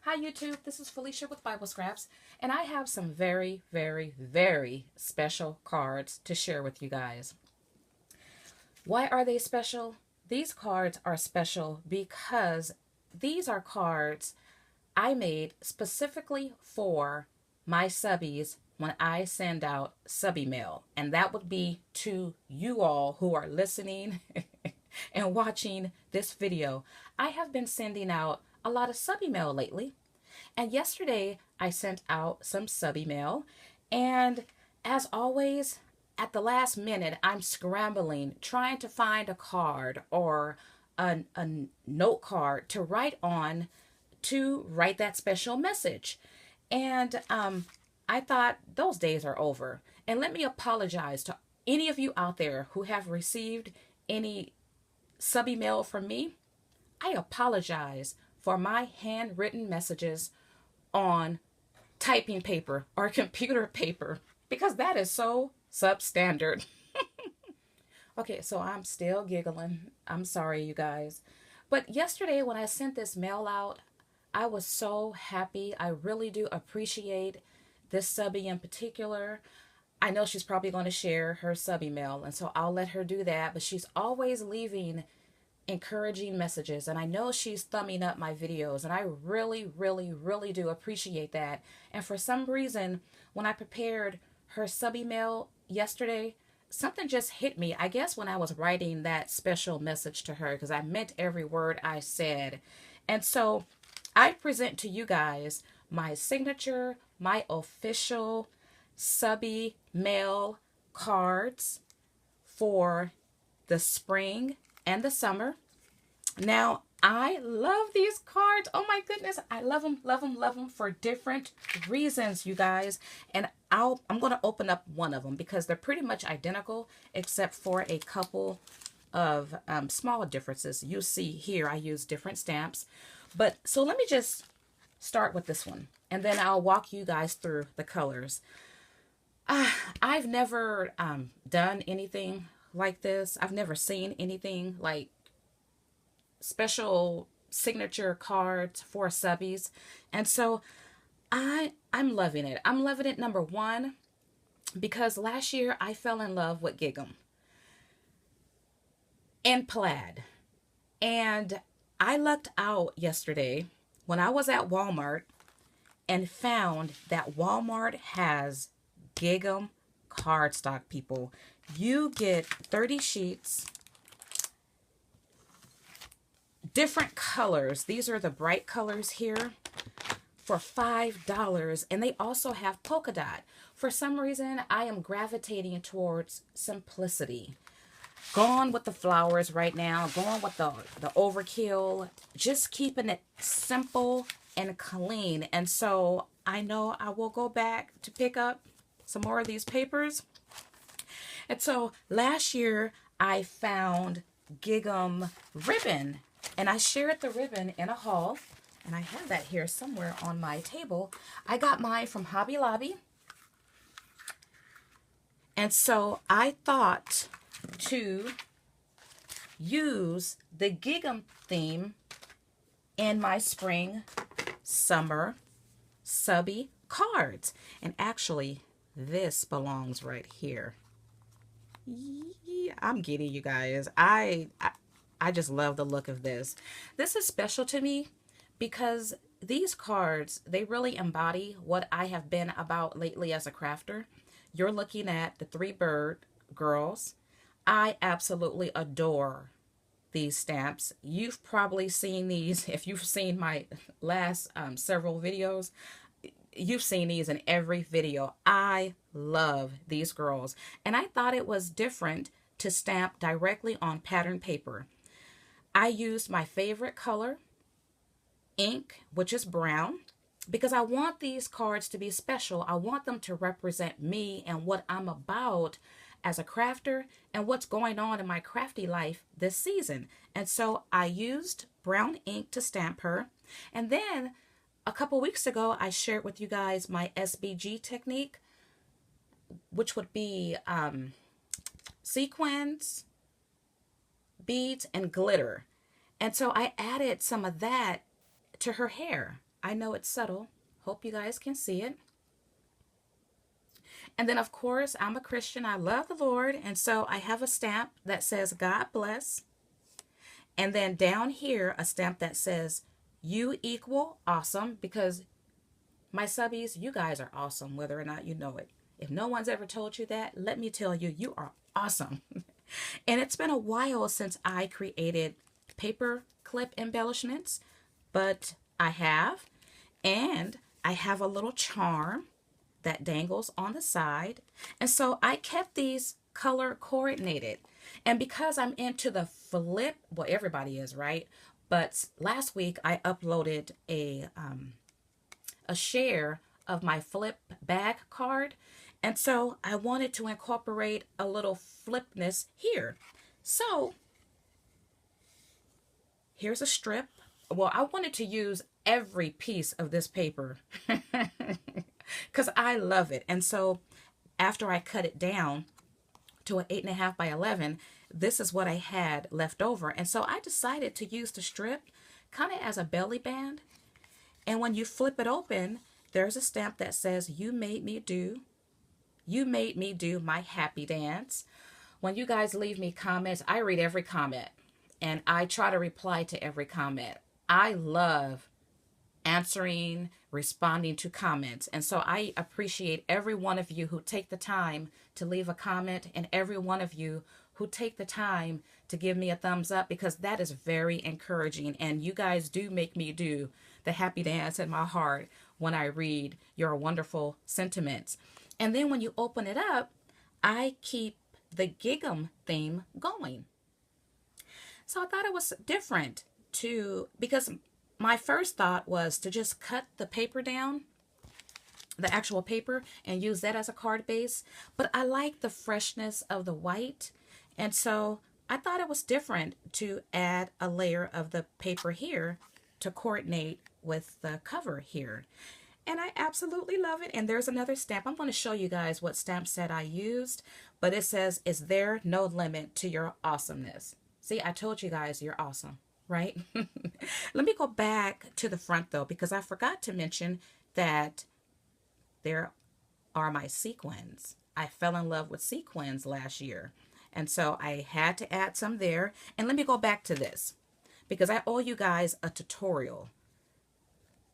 Hi YouTube, this is Felicia with Bible Scraps, and I have some very, very, very special cards to share with you guys. Why are they special? These cards are special because these are cards I made specifically for my subbies when I send out subbie mail. And that would be to you all who are listening and watching this video. I have been sending out a lot of subbie mail lately. And yesterday I sent out some subbie mail. And as always, at the last minute, I'm scrambling, trying to find a card or a note card to write on to write that special message. And I thought those days are over. And let me apologize to any of you out there who have received any subbie mail from me. I apologize for my handwritten messages on typing paper or computer paper because that is so substandard. Okay, so I'm still giggling. I'm sorry, you guys. But yesterday when I sent this mail out, I was so happy. I really do appreciate this subbie in particular. I know she's probably going to share her subbie mail, and so I'll let her do that. But she's always leaving encouraging messages, and I know she's thumbing up my videos, and I really, really, really do appreciate that. And for some reason, when I prepared her subbie mail yesterday, something just hit me. I guess when I was writing that special message to her, because I meant every word I said. And so I present to you guys my signature, my official subbie mail cards for the spring and the summer. Now, I love these cards. Oh my goodness. I love them, love them, love them for different reasons, you guys. And I'm going to open up one of them because they're pretty much identical except for a couple of small differences. You see here I use different stamps. But so let me just start with this one, and then I'll walk you guys through the colors. I've never done anything like this. I've never seen anything like special signature cards for subbies. And so I'm loving it. I'm loving it, number one, because last year I fell in love with Gingham and plaid. And I lucked out yesterday when I was at Walmart and found that Walmart has Gingham cardstock, people. You get 30 sheets, different colors. These are the bright colors here for $5. And they also have polka dot. For some reason, I am gravitating towards simplicity. Going with the flowers right now, going with the overkill, just keeping it simple and clean. And so I know I will go back to pick up some more of these papers. And so last year I found Gingham ribbon, and I shared the ribbon in a haul, and I have that here somewhere on my table. I got mine from Hobby Lobby. And so I thought to use the Gingham theme in my spring, summer, subbie cards. And actually, this belongs right here. Yeah, I'm giddy, you guys. I just love the look of this. This is special to me because these cards, they really embody what I have been about lately as a crafter. You're looking at the Three Bird Girls. I absolutely adore these stamps. You've probably seen these. If you've seen my last several videos, you've seen these in every video. I love these girls. And I thought it was different to stamp directly on pattern paper. I used my favorite color, ink, which is brown, because I want these cards to be special. I want them to represent me and what I'm about as a crafter and what's going on in my crafty life this season. And so I used brown ink to stamp her. And then a couple weeks ago, I shared with you guys my SBG technique, which would be sequins, beads, and glitter. And so I added some of that to her hair. I know it's subtle. Hope you guys can see it. And then, of course, I'm a Christian. I love the Lord. And so I have a stamp that says, God bless. And then down here, a stamp that says, you equal awesome. Because my subbies, you guys are awesome, whether or not you know it. If no one's ever told you that, let me tell you, you are awesome. And it's been a while since I created paper clip embellishments, but I have. And I have a little charm that dangles on the side. And so I kept these color coordinated. And because I'm into the flip, well, everybody is, right? But last week I uploaded a share of my flip bag card. And so I wanted to incorporate a little flipness here. So here's a strip. Well, I wanted to use every piece of this paper because I love it. And so after I cut it down to an 8.5 by 11, this is what I had left over. And so I decided to use the strip kind of as a belly band. And when you flip it open, there's a stamp that says, you made me do my happy dance. When you guys leave me comments, I read every comment and I try to reply to every comment. I love answering, responding to comments. And so I appreciate every one of you who take the time to leave a comment and every one of you who take the time to give me a thumbs up, because that is very encouraging. And you guys do make me do the happy dance in my heart when I read your wonderful sentiments. And then when you open it up, I keep the Gingham theme going. So I thought it was different because my first thought was to just cut the paper down, the actual paper, and use that as a card base. But I like the freshness of the white. And so I thought it was different to add a layer of the paper here to coordinate with the cover here. And I absolutely love it. And there's another stamp. I'm going to show you guys what stamp set I used. But it says, is there no limit to your awesomeness? See, I told you guys you're awesome, right? Let me go back to the front though, because I forgot to mention that there are my sequins. I fell in love with sequins last year. And so I had to add some there. And let me go back to this because I owe you guys a tutorial.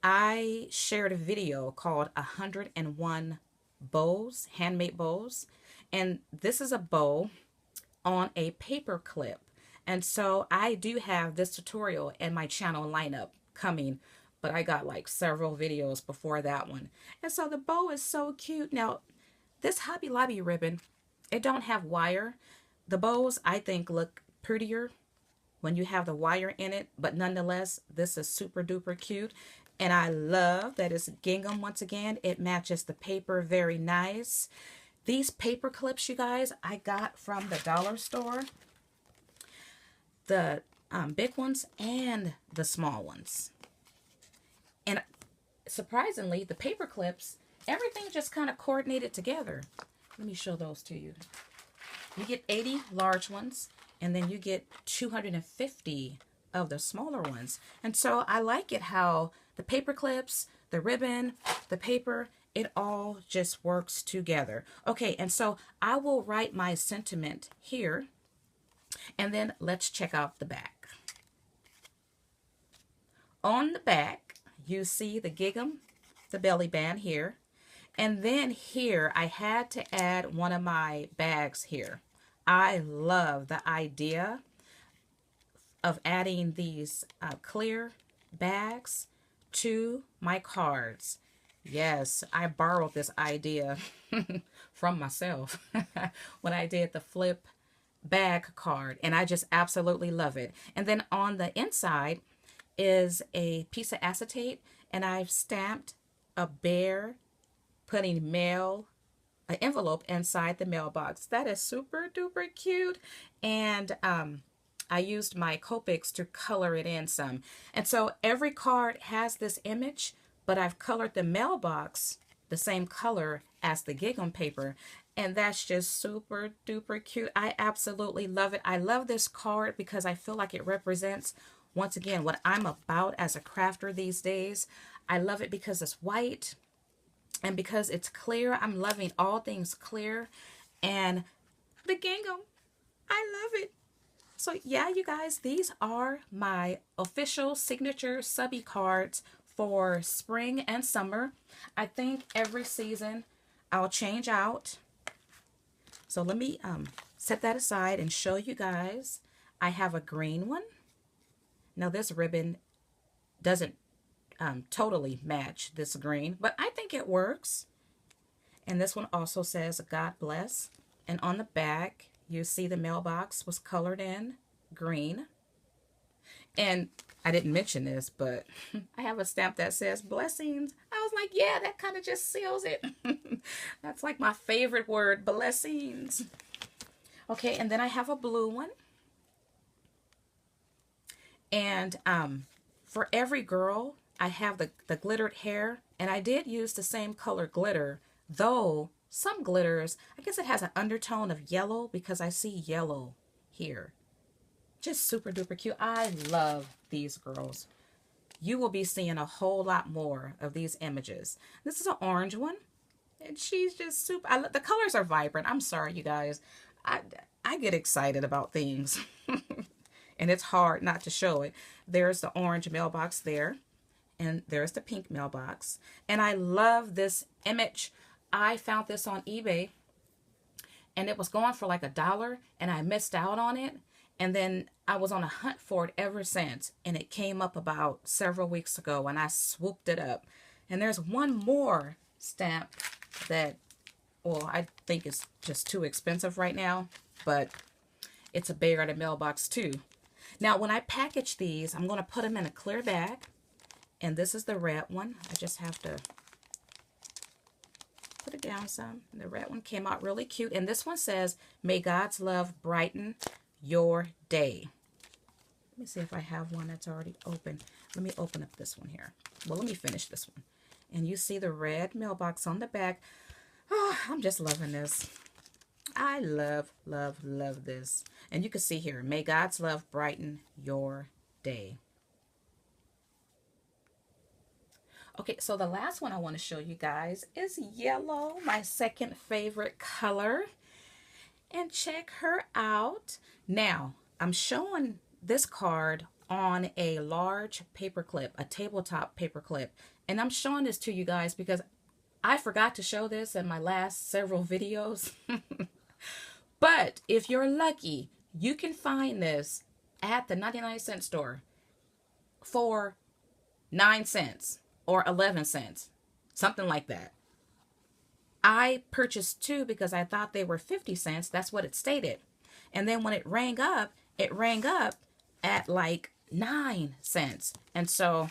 I shared a video called 101 bows, handmade bows. And this is a bow on a paper clip. And so I do have this tutorial in my channel lineup coming, but I got like several videos before that one. And so the bow is so cute. Now, this Hobby Lobby ribbon, it don't have wire. The bows, I think, look prettier when you have the wire in it, but nonetheless, this is super duper cute. And I love that it's gingham once again. It matches the paper very nice. These paper clips, you guys, I got from the dollar store. The big ones and the small ones. And surprisingly, the paper clips, everything just kind of coordinated together. Let me show those to you. You get 80 large ones, and then you get 250 of the smaller ones. And so I like it how the paper clips, the ribbon, the paper, it all just works together. Okay, and so I will write my sentiment here, and then let's check out the back. On the back, you see the gingham, the belly band here. And then here, I had to add one of my bags here. I love the idea of adding these clear bags to my cards. Yes, I borrowed this idea from myself when I did the flip bag card, and I just absolutely love it. And then on the inside is a piece of acetate, and I've stamped a bear putting mail, an envelope inside the mailbox. That is super duper cute. And I used my Copics to color it in some. And so every card has this image, but I've colored the mailbox the same color as the gingham paper. And that's just super duper cute. I absolutely love it. I love this card because I feel like it represents once again, what I'm about as a crafter these days. I love it because it's white and because it's clear. I'm loving all things clear. And the gingham, I love it. So yeah, you guys, these are my official signature subbie cards for spring and summer. I think every season I'll change out. So let me set that aside and show you guys. I have a green one. Now this ribbon doesn't totally match this green, but I think it works. And this one also says God bless. And on the back, you see the mailbox was colored in green. And I didn't mention this, but I have a stamp that says blessings. I was like, yeah, that kind of just seals it. That's like my favorite word, blessings. Okay, and then I have a blue one. And for every girl, I have the glittered hair. And I did use the same color glitter, though some glitters, I guess it has an undertone of yellow because I see yellow here. Just super duper cute. I love these girls. You will be seeing a whole lot more of these images. This is an orange one. And she's just super. The colors are vibrant. I'm sorry, you guys. I get excited about things. And it's hard not to show it. There's the orange mailbox there. And there's the pink mailbox. And I love this image. I found this on eBay. And it was going for like $1. And I missed out on it. And then I was on a hunt for it ever since. And it came up about several weeks ago. And I swooped it up. And there's one more stamp that, well, I think is just too expensive right now. But it's a bear in a mailbox too. Now, when I package these, I'm going to put them in a clear bag. And this is the red one. I just have to put it down some. The red one came out really cute. And this one says, may God's love brighten your day. Let me see if I have one that's already open. Let me open up this one here. Well, let me finish this one. And you see the red mailbox on the back. Oh, I'm just loving this. I love, love, love this. And you can see here, may God's love brighten your day. Okay, so the last one I want to show you guys is yellow, my second favorite color. And check her out. Now, I'm showing this card on a large paper clip, a tabletop paper clip. And I'm showing this to you guys because I forgot to show this in my last several videos. But if you're lucky, you can find this at the 99-cent store for 9 cents or 11 cents, something like that. I purchased 2 because I thought they were 50 cents. That's what it stated. And then when it rang up at like 9 cents. And so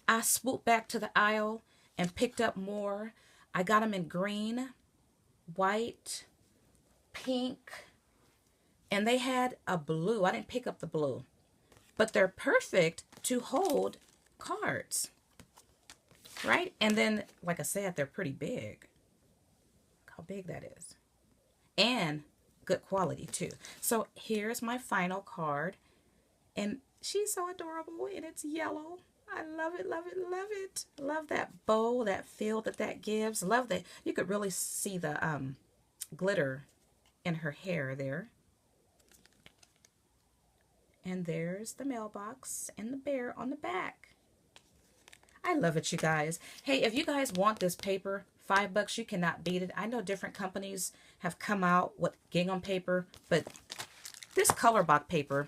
I swooped back to the aisle and picked up more. I got them in green, white, pink, and they had a blue. I didn't pick up the blue, but they're perfect to hold cards, right? And then, like I said, they're pretty big. Look how big that is. And good quality too. So here's my final card, and she's so adorable, and it's yellow. I love it, love it, love it. Love that bow, that feel that gives. Love that. You could really see the glitter in her hair there. And there's the mailbox and the bear on the back. I love it, you guys. Hey, if you guys want this paper, $5, you cannot beat it. I know different companies have come out with gingham paper, but this color box paper,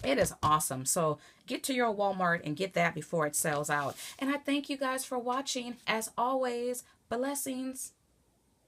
it is awesome. So get to your Walmart and get that before it sells out. And I thank you guys for watching. As always, blessings.